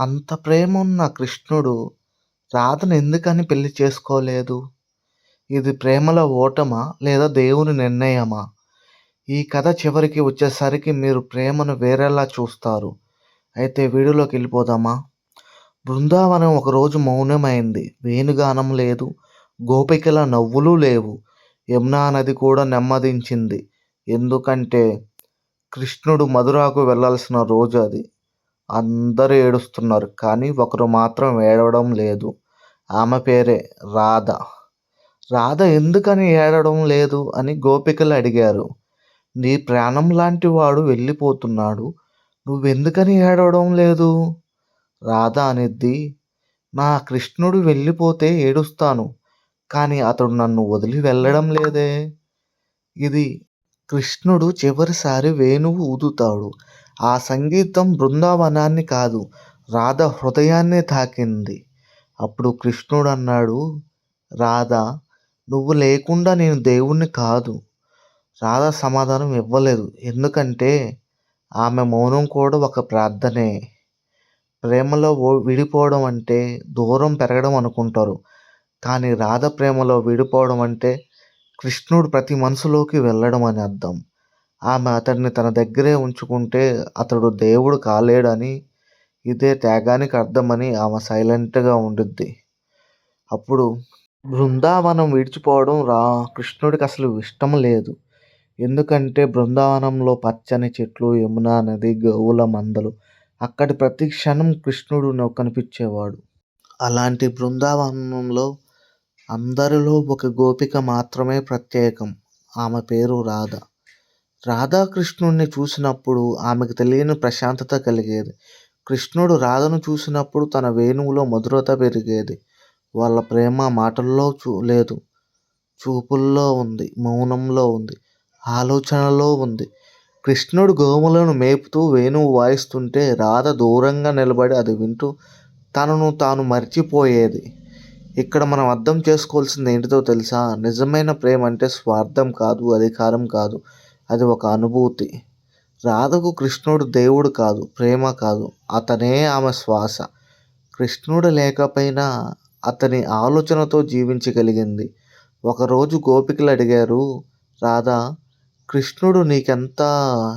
అంత ప్రేమున్న కృష్ణుడు రాధను ఎందుకని పెళ్లి చేసుకోలేదు? ఇది ప్రేమలో ఓటమా? లేదా దేవుని నిర్ణయమా? ఈ కథ చివరికి వచ్చేసరికి మీరు ప్రేమను వేరేలా చూస్తారు. అయితే వీడియోలోకి వెళ్ళిపోదామా? బృందావనం ఒకరోజు మౌనమైంది. వేణుగానం లేదు. గోపికల నవ్వులు లేవు. యమునా నది కూడా నెమ్మదించింది. ఎందుకంటే కృష్ణుడు మధురకు వెళ్ళాల్సిన రోజు అది. అందరూ ఏడుస్తున్నారు. కానీ ఒకరు మాత్రం ఏడవడం లేదు. ఆమె పేరే రాధ. రాధ ఎందుకని ఏడవడం లేదు అని గోపికలు అడిగారు. నీ ప్రాణం లాంటి వాడు వెళ్ళిపోతున్నాడు. నువ్వెందుకని ఏడవడం లేదు? రాధ అనిద్ది, నా కృష్ణుడు వెళ్ళిపోతే ఏడుస్తాను. కానీ అతడు నన్ను వదిలి వెళ్ళడం లేదే. ఇది కృష్ణుడు చివరిసారి వేణువు ఊదుతాడు. ఆ సంగీతం బృందావనాన్ని కాదు, రాధ హృదయాన్నే తాకింది. అప్పుడు కృష్ణుడు అన్నాడు, రాధ, నువ్వు లేకుండా నేను దేవుణ్ణి కాదు. రాధ సమాధానం ఇవ్వలేదు. ఎందుకంటే ఆమె మౌనం కూడా ఒక ప్రార్థనే. ప్రేమలో విడిపోవడం అంటే దూరం పెరగడం అనుకుంటారు. కానీ రాధ ప్రేమలో విడిపోవడం అంటే కృష్ణుడు ప్రతి మనసులోకి వెళ్ళడం అని అర్థం. ఆమె అతడిని తన దగ్గరే ఉంచుకుంటే అతడు దేవుడు కాలేడని, ఇదే త్యాగానికి అర్థమని ఆమె సైలెంట్గా ఉండిద్ది. అప్పుడు బృందావనం విడిచిపోవడం కృష్ణుడికి అసలు ఇష్టం లేదు. ఎందుకంటే బృందావనంలో పచ్చని చెట్లు, యమునా నది, గోవుల మందలు, అక్కడి ప్రతి క్షణం కృష్ణుడు కనిపించేవాడు. అలాంటి బృందావనంలో అందరిలో ఒక గోపిక మాత్రమే ప్రత్యేకం. ఆమె పేరు రాధ. రాధాకృష్ణుడిని చూసినప్పుడు ఆమెకు తెలియని ప్రశాంతత కలిగేది. కృష్ణుడు రాధను చూసినప్పుడు తన వేణువులో మధురత పెరిగేది. వాళ్ళ ప్రేమ మాటల్లో లేదు, చూపుల్లో ఉంది, మౌనంలో ఉంది, ఆలోచనలో ఉంది. కృష్ణుడు గోవులను మేపుతూ వేణువు వాయిస్తుంటే రాధ దూరంగా నిలబడి అది వింటూ తనను తాను మర్చిపోయేది. ఇక్కడ మనం అర్థం చేసుకోవాల్సింది ఏంటిదో తెలుసా? నిజమైన ప్రేమ అంటే స్వార్థం కాదు, అధికారం కాదు, అది ఒక అనుభూతి. రాధకు కృష్ణుడు దేవుడు కాదు, ప్రేమ కాదు, అతనే ఆమె శ్వాస. కృష్ణుడు లేకపోయినా అతని ఆలోచనతో జీవించగలిగింది. ఒకరోజు గోపికలు అడిగారు, రాధా, కృష్ణుడు నీకెంత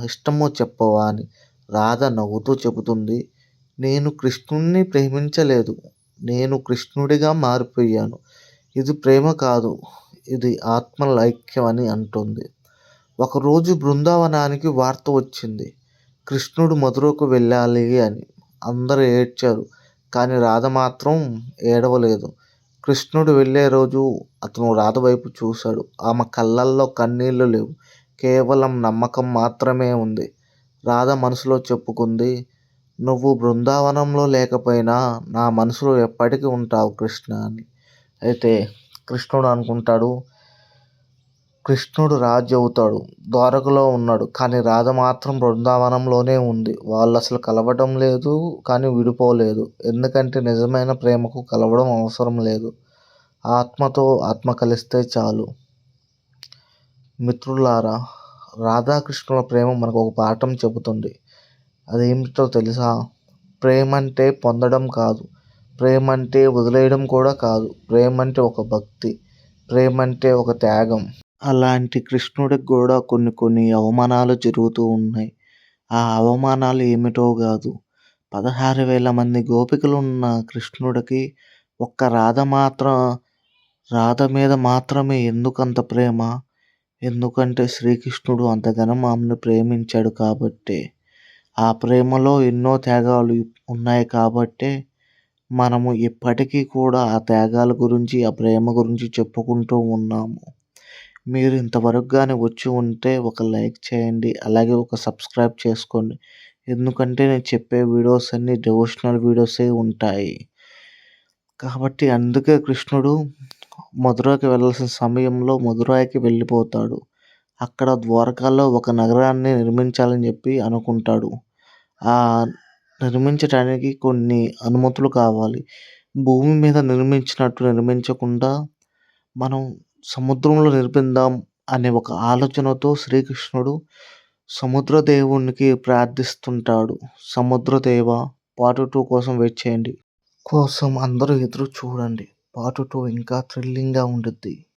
ఇష్టమో చెప్పవా అని. రాధ నవ్వుతూ చెబుతుంది, నేను కృష్ణుణ్ణి ప్రేమించలేదు, నేను కృష్ణుడిగా మారిపోయాను. ఇది ప్రేమ కాదు, ఇది ఆత్మలైక్యం అని అంటుంది. ఒకరోజు బృందావనానికి వార్త వచ్చింది, కృష్ణుడు మధురకు వెళ్ళాలి అని. అందరూ ఏడ్చారు. కానీ రాధ మాత్రం ఏడవలేదు. కృష్ణుడు వెళ్ళే రోజు అతను రాధ వైపు చూశాడు. ఆమె కళ్ళల్లో కన్నీళ్లు లేవు, కేవలం నమ్మకం మాత్రమే ఉంది. రాధ మనసులో చెప్పుకుంది, నువ్వు బృందావనంలో లేకపోయినా నా మనసులో ఎప్పటికీ ఉంటావు కృష్ణ అని. అయితే కృష్ణుడు అనుకుంటాడు, కృష్ణుడు రాజు అవుతాడు, ద్వారకలో ఉన్నాడు. కానీ రాధ మాత్రం బృందావనంలోనే ఉంది. వాళ్ళు అసలు కలవడం లేదు, కానీ విడిపోలేదు. ఎందుకంటే నిజమైన ప్రేమకు కలవడం అవసరం లేదు, ఆత్మతో ఆత్మ కలిస్తే చాలు. మిత్రులారా, రాధాకృష్ణుల ప్రేమ మనకు ఒక పాఠం చెబుతుంది. అదేమిటో తెలుసా? ప్రేమ అంటే పొందడం కాదు, ప్రేమ అంటే వదిలేయడం కూడా కాదు, ప్రేమ అంటే ఒక భక్తి, ప్రేమ అంటే ఒక త్యాగం. అలాంటి కృష్ణుడికి కూడా కొన్ని అవమానాలు జరుగుతూ ఉన్నాయి. ఆ అవమానాలు ఏమిటో కాదు, 16,000 మంది గోపికలు ఉన్న కృష్ణుడికి ఒక్క రాధ మీద మాత్రమే ఎందుకంత ప్రేమ? ఎందుకంటే శ్రీకృష్ణుడు అంతగానం ఆమెను ప్రేమించాడు కాబట్టే. ఆ ప్రేమలో ఎన్నో త్యాగాలు ఉన్నాయి కాబట్టే మనము ఇప్పటికీ కూడా ఆ త్యాగాల గురించి, ఆ ప్రేమ గురించి చెప్పుకుంటూ ఉన్నాము. మీరు ఇంతవరకు కానీ వచ్చి ఉంటే ఒక లైక్ చేయండి, అలాగే ఒక సబ్స్క్రైబ్ చేసుకోండి. ఎందుకంటే నేను చెప్పే వీడియోస్ అన్నీ డివోషనల్ వీడియోసే ఉంటాయి. కాబట్టి అందుకే కృష్ణుడు మధురకి వెళ్ళాల్సిన సమయంలో మధురాయికి వెళ్ళిపోతాడు. అక్కడ ద్వారకాలో ఒక నగరాన్ని నిర్మించాలని చెప్పి అనుకుంటాడు. ఆ నిర్మించడానికి కొన్ని అనుమతులు కావాలి. భూమి మీద నిర్మించినట్టు నిర్మించకుండా మనం సముద్రంలో నిర్మిద్దాం అనే ఒక ఆలోచనతో శ్రీకృష్ణుడు సముద్ర దేవునికి ప్రార్థిస్తుంటాడు. సముద్రదేవ, పార్ట్ 2 కోసం వెయిట్ చేయండి. అందరూ ఎదురు చూడండి. పార్ట్ 2 ఇంకా థ్రిల్లింగ్‌గా ఉండుద్ది.